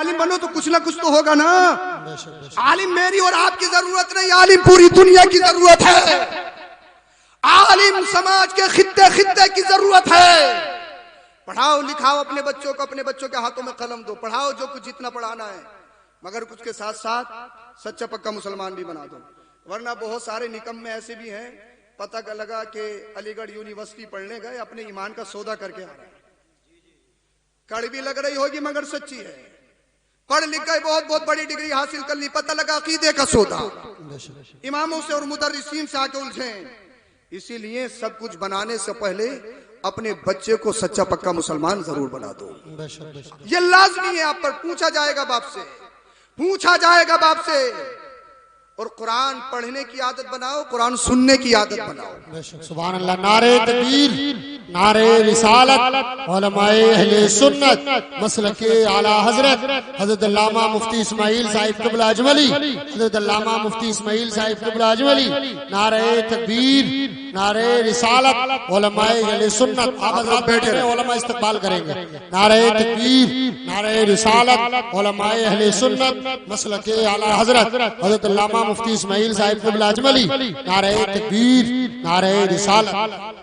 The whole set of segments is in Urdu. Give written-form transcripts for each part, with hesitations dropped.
عالم بنو تو کچھ نہ کچھ تو ہوگا نا. عالم میری اور آپ کی ضرورت نہیں, عالم پوری دنیا کی ضرورت ہے. عالم سماج کے خطے خطے کی ضرورت ہے. پڑھاؤ لکھاؤ اپنے بچوں کو, اپنے بچوں کے ہاتھوں میں قلم دو, پڑھاؤ جو کچھ جتنا پڑھانا ہے, مگر کچھ کے ساتھ ساتھ سچا پکا مسلمان بھی بنا دو. ورنہ بہت سارے نکم میں ایسے بھی ہیں, پتہ لگا کہ علی گڑھ یونیورسٹی پڑھنے گئے, اپنے ایمان کا سودا کر کے آ رہے ہیں. کڑوی لگ رہی ہوگی مگر سچی ہے. پڑھ لکھ گئے, بہت بہت بڑی ڈگری حاصل کر لی, پتہ لگا عقیدے کا سودا. اماموں سے اور مدرسین سے آ کے الجھے. اسی لیے سب کچھ بنانے سے پہلے اپنے بچے کو سچا پکا مسلمان ضرور بنا دو. یہ لازمی ہے آپ پر. پوچھا جائے گا باپ سے, پوچھا جائے گا باپ سے. اور قرآن پڑھنے کی عادت بناؤ, قرآن سننے کی عادت بناؤ. سبحان اللہ. نعرہ تکبیر, نعرہ رسالت. علماء اہل سنت مسلک اعلی حضرت حضرت علامہ مفتی اسماعیل صاحب قبلہ اجملی, حضرت علامہ مفتی اسماعیل صاحب قبلہ اجملی. نعرہ تکبیر, نعرہ رسالت. علماء اہل سنت, آپ حضرات بیٹھے رہے, علماء استقبال کریں گے. نعرہ تکبیر, نعرہ رسالت. علماء اہل سنت مسلک اعلی حضرت حضرت علامہ مفتی اسماعیل صاحب قبلہ اجملی. نعرہ تکبیر, نعرہ رسالت.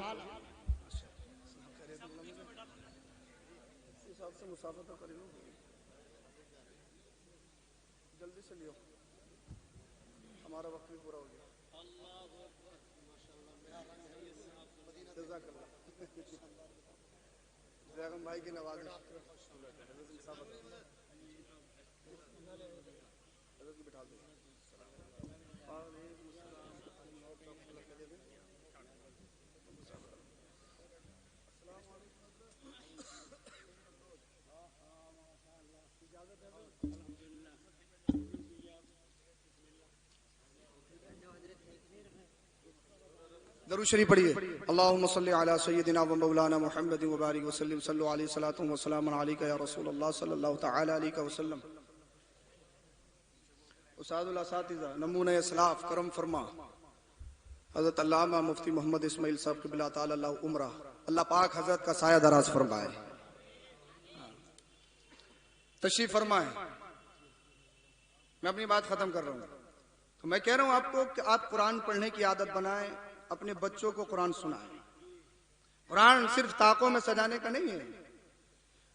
درود شریف پڑھیے. اللہم صلی علی سیدنا و مولانا محمد و بارک وسلم. صلو علیہ صلاۃ و سلام علیک یا رسول اللہ صلی اللہ تعالی علیہ وسلم. استاد الاساتذہ, نمونہ اسلاف, کرم فرما حضرت علامہ مفتی محمد اسماعیل صاحب قبلہ تعالی اللہ عمرہ, اللہ پاک حضرت کا سایہ دراز فرمائے. تشریف فرمائیں. میں اپنی بات ختم کر رہا ہوں. تو میں کہہ رہا ہوں آپ کو کہ آپ قرآن پڑھنے کی عادت بنائیں, اپنے بچوں کو قرآن سنائیں. قرآن صرف طاقوں میں سجانے کا نہیں ہے.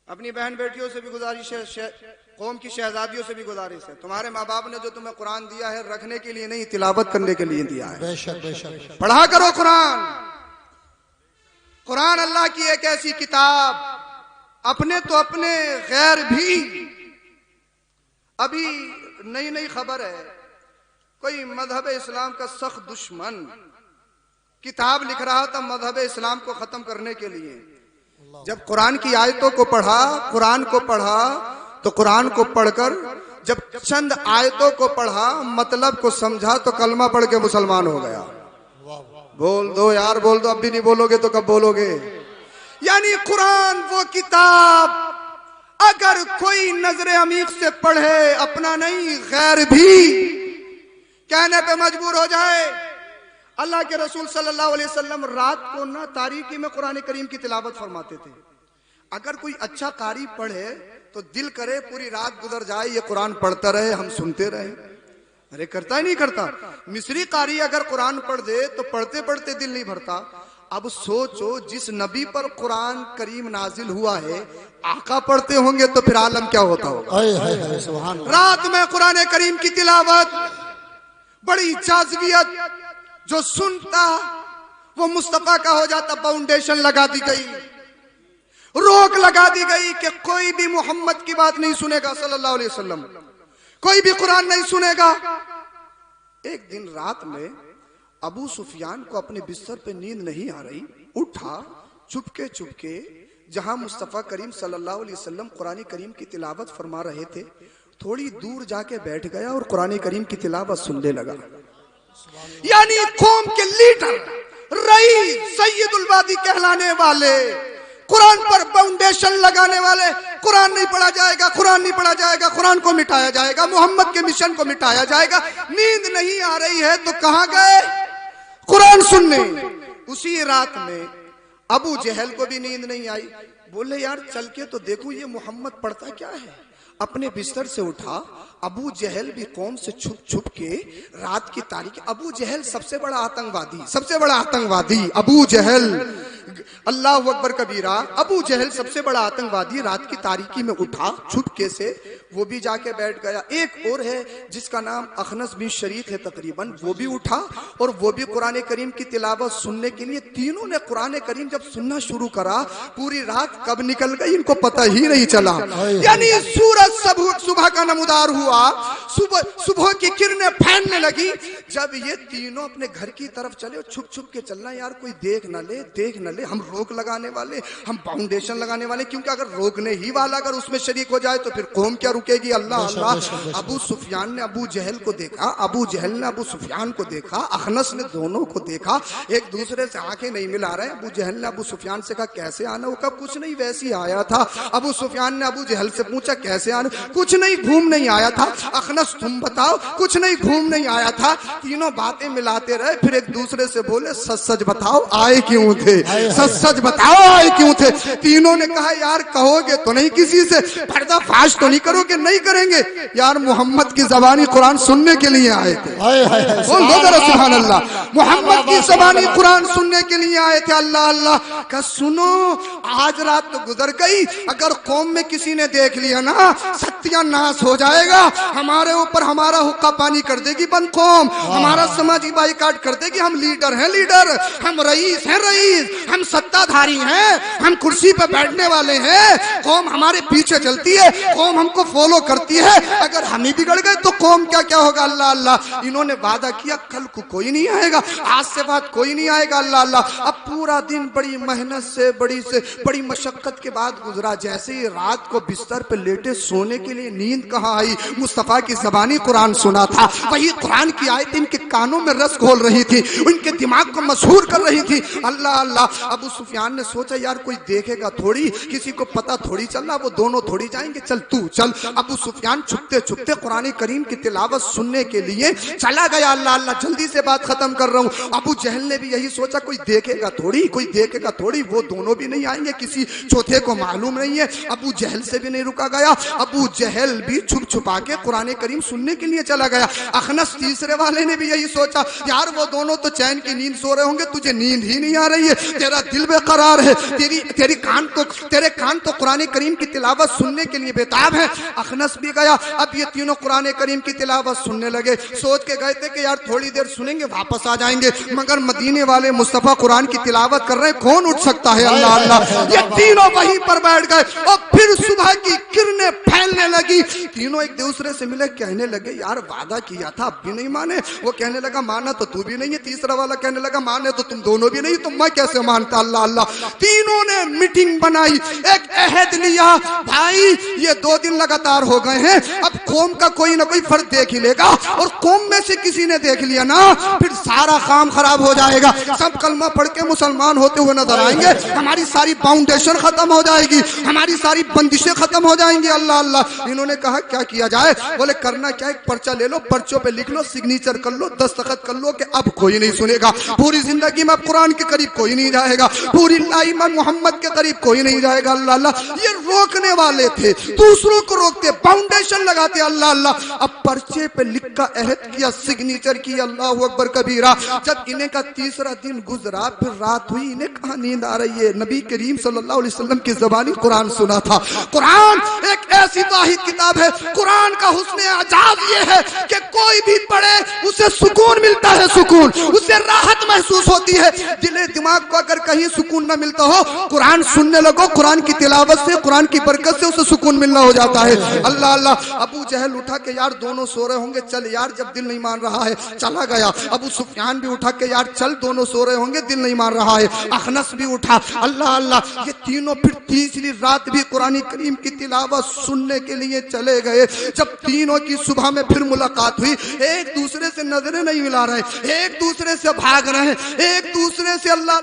اپنی بہن بیٹیوں سے بھی گزارش ہے, قوم کی شہزادیوں سے بھی گزارش ہے, تمہارے ماں باپ نے جو تمہیں قرآن دیا ہے رکھنے کے لیے نہیں, تلاوت کرنے کے لیے دیا ہے. پڑھا کرو قرآن. قرآن اللہ کی ایک ایسی کتاب, اپنے تو اپنے غیر بھی. ابھی نئی نئی خبر ہے, کوئی مذہب اسلام کا سخت دشمن کتاب لکھ رہا تھا مذہب اسلام کو ختم کرنے کے لیے. جب قرآن کی آیتوں کو پڑھا, قرآن کو پڑھا, تو قرآن کو پڑھ کر جب چند آیتوں کو پڑھا, مطلب کو سمجھا, تو کلمہ پڑھ کے مسلمان ہو گیا. بول دو یار, بول دو. اب بھی نہیں بولو گے تو کب بولو گے؟ یعنی قرآن وہ کتاب اگر کوئی نظر عمیق سے پڑھے, اپنا نہیں غیر بھی کہنے پہ مجبور ہو جائے. اللہ کے رسول صلی اللہ علیہ وسلم رات کو نہ تاریکی میں قرآن کریم کی تلاوت فرماتے تھے. اگر کوئی اچھا قاری پڑھے تو دل کرے پوری رات گزر جائے, یہ قرآن پڑھتا رہے, ہم سنتے رہے. ارے کرتا ہی نہیں کرتا. مصری قاری اگر قرآن پڑھ دے تو پڑھتے پڑھتے دل نہیں بھرتا. اب سوچو جس نبی پر قرآن کریم نازل ہوا ہے آقا پڑھتے ہوں گے تو پھر عالم کیا ہوتا ہوگا. رات میں قرآن کریم کی تلاوت, بڑی جاذبیت, جو سنتا وہ مصطفیٰ کا ہو جاتا. فاؤنڈیشن لگا دی گئی, روک لگا دی گئی کہ کوئی بھی محمد کی بات نہیں سنے گا صلی اللہ علیہ وسلم, کوئی بھی قرآن نہیں سنے گا. ایک دن رات میں ابو سفیان کو اپنے بستر پہ نیند نہیں آ رہی, اٹھا چپکے چپکے جہاں مصطفیٰ کریم صلی اللہ علیہ وسلم قرآن کریم کی تلاوت فرما رہے تھے, تھوڑی دور جا کے بیٹھ گیا اور قرآن کریم کی تلاوت سننے لگا. یعنی قوم کے لیڈر, رئیس, سید الوادی کہلانے والے, قرآن پر فاؤنڈیشن لگانے والے, قرآن نہیں پڑھا جائے گا, قرآن نہیں پڑھا جائے گا, قرآن کو مٹایا جائے گا, محمد کے مشن کو مٹایا جائے گا. نیند نہیں آ رہی ہے تو کہاں گئے؟ قرآن سننے. اسی رات میں ابو جہل کو بھی نیند نہیں آئی, بولے یار چل کے تو دیکھو یہ محمد پڑھتا کیا ہے. اپنے بستر سے اٹھا. ابو جہل بھی قوم سے چھپ چھپ کے رات کی تاریکی. ابو جہل سب سے بڑا آتنکوادی ابو جہل. اللہ اکبر کبیرہ. ابو جہل سب سے بڑا آتنکوادی رات کی تاریکی میں اٹھا چھپکے سے, وہ بھی جا کے بیٹھ گیا. ایک اور ہے جس کا نام اخنس بن شریک ہے تقریباً, وہ بھی اٹھا اور وہ بھی قرآن کریم کی تلاوت سننے کے لیے. تینوں نے قرآن کریم جب سننا شروع کرا, پوری رات کب نکل گئی ان کو پتہ ہی نہیں چلا. یعنی سورج صبح کا نمودار ہوا, صبح کی کرنیں پھیلنے لگی. جب یہ تینوں اپنے گھر کی طرف چلے, چھپ چھپ کے چلنا, یار کوئی دیکھ نہ لے, ہم روک لگانے والے, ہم فاؤنڈیشن لگانے والے, کیونکہ اگر روکنے ہی والا اگر اس میں شریک ہو جائے تو پھر قوم کیا رکے گی. اللہ. ابو سفیان نے ابو جہل کو دیکھا, ابو جہل نے ابو سفیان کو دیکھا, اخنس نے دونوں کو دیکھا, ایک دوسرے سے آنکھیں نہیں ملا رہے. ابو جہل نے ابو سفیان سے کہا کیسے آنا؟ وہ کہا کچھ نہیں, ویسے ہی آیا تھا. ابو سفیان نے ابو جہل سے پوچھا کیسے آنا؟ کچھ نہیں, گھوم نہیں آیا تھا. اخنس تم بتاؤ. کچھ نہیں, گھوم نہیں آیا تھا. تینوں باتیں ملاتے رہے, پھر ایک دوسرے سے بولے سچ بتاؤ آئے کیوں تھے, سچ بتاؤ آئے کیوں تھے. تینوں نے کہا یار کہو گے تو نہیں کسی سے, پردہ فاش تو نہیں کرو گے؟ نہیں کریں گے یار, محمد کی زبانی قرآن سننے کے لیے آئے تھے. سبحان اللہ. محمد کی زبانی قرآن سننے کے لیے آئے تھے. اللہ کہ سنو, آج رات تو گزر گئی, اگر قوم میں کسی نے دیکھ لیا نا ستیہ ناس ہو جائے گا. ہمارے اوپر ہمارا حقہ پانی کر دے گی بند قوم, ہمارا سماجی بائیکاٹ کر دے گی. ہم لیڈر ہیں لیڈر, ہم رئیس ہیں رئیس, ہم ستہ دھاری ہیں, ہم کرسی پہ بیٹھنے والے ہیں. قوم ہمارے پیچھے چلتی ہے, قوم ہم کو فالو کرتی ہے. اگر ہم ہی بگڑ گئے تو قوم کیا ہوگا. اللہ. انہوں نے وعدہ کیا کل کو کوئی نہیں آئے گا, آج سے بعد کوئی نہیں آئے گا. اللہ. اب پورا دن بڑی محنت سے بڑی مشقت کے بعد گزرا. جیسے ہی رات کو بستر پہ لیٹے, سونے کے لیے نیند کہاں آئی. مصطفیٰ کی زبانی قرآن سنا تھا, وہی قرآن کی آیت ان کے کانوں میں رس گھول رہی تھی, ان کے دماغ کو مسحور کر رہی تھی. اللہ. ابو سفیان نے سوچا یار کوئی دیکھے گا تھوڑی, کسی کو پتہ تھوڑی چل رہا, وہ دونوں تھوڑی جائیں گے, چل تو چل. ابو سفیان چھپتے قرآن کریم کی تلاوت سننے کے لیے چلا گیا. اللہ جلدی سے بات ختم کر رہا ہوں. ابو جہل نے بھی یہی سوچا کوئی دیکھے گا تھوڑی, وہ دونوں بھی نہیں آئیں گے, کسی چوتھے کو معلوم نہیں ہے. ابو جہل سے بھی نہیں رکا گیا, ابو جہل بھی چھپا کے قرآن کریم سننے کے لیے چلا گیا. اخنس تیسرے والے نے بھی یہی سوچا یار وہ دونوں تو چین کی نیند سو رہے ہوں گے, تجھے نیند ہی نہیں آ رہی ہے, تیرا دل بے قرار ہے, تیرے کان تو قرآن کریم کی تلاوت سننے کے لیے بےتاب ہے. اخنس بھی گیا. اب یہ تینوں قرآن کریم کی تلاوت سننے لگے. سوچ کے گئے تھے کہ یار تھوڑی دیر سنیں گے واپس آ جائیں گے, مگر مدینے والے مصطفیٰ قرآن کی تلاوت کر رہے ہیں, کون اٹھ سکتا ہے. اللہ. یہ تینوں وہیں پر بیٹھ گئے اور پھر صبح کی کرنیں پھیلنے لگی. تینوں ایک دوسرے سے ملے, کہنے لگے یار وعدہ کیا تھا اب بھی نہیں مانے. وہ کہنے لگا مانا تو تو بھی نہیں ہے. تیسرا والا کہنے لگا مانے تو تم دونوں بھی نہیں, تو میں کیسے مانتا. اللہ. تینوں نے میٹنگ بنائی, ایک عہد لیا, بھائی یہ 2 دن لگاتار ہو گئے ہیں, اب قوم کا کوئی نہ کوئی فرد دیکھ ہی لے گا, اور قوم میں سے کسی نے دیکھ لیا نا پھر سارا کام خراب ہو جائے گا. سب کلمہ پڑھ کے مسلمان ہوتے ہوئے نظر آئیں گے, ہماری ساری فاؤنڈیشن ختم ہو جائے گی, ہماری ساری بندشیں ختم ہو جائیں گی. اللہ. انہوں نے کہا کیا کیا جائے؟ بولے کرنا کیا, ایک پرچہ لے لو, پرچوں پہ لکھ لو, سگنیچر کر لو, دستخط کر لو کہ اب کوئی نہیں سنے گا, پوری زندگی میں قرآن کے قریب کوئی نہیں جائے گا, پوری لائی میں محمد کے قریب کوئی نہیں جائے گا. اللہ. یہ روکنے والے تھے, دوسروں کو روکتے, فاؤنڈیشن لگاتے. اللہ. اب پرچے پہ لکھ کا عہد کیا, سگنیچر کی. اللہ اکبر کبیرہ. جب انہیں کا تیسرا دن گزرا, پھر رات ہوئی, انہیں کہاں نیند آ رہی ہے. نبی کریم صلی اللہ علیہ وسلم کی زبانی قرآن سنا تھا. قرآن ایک ایسی واحد کتاب ہے, قرآن کا حسن اعجاز یہ ہے کہ کوئی بھی پڑھے اسے سکون ملتا ہے, سکون, اسے راحت محسوس ہوتی ہے. دل دماغ کو اگر کہیں سکون نہ ملتا ہو, قرآن سننے لگو, قرآن کی تلاوت سے, قرآن کی برکت سے اسے سکون ملنا ہو جاتا ہے. اللہ. ابو جہل اٹھا کہ یار دونوں سو رہے ہوں گے, چل یار جب دل نہیں مان رہا ہے, چلا گیا. ابو سفیان بھی اٹھا کہ یار چل دونوں سو رہے ہوں گے, دل نہیں مان رہا ہے. اخنس بھی اٹھا. اللہ. یہ تینوں پھر تیسری رات بھی قرآن کریم کی تلاوت سننے کے لیے چلے گئے. جب تینوں کی صبح میں پھر ملاقات ہوئی, ایک دوسرے سے نظریں نہیں ملا رہے, ایک دوسرے سے بھاگ رہے ہیں, ایک دوسرے سے اللہ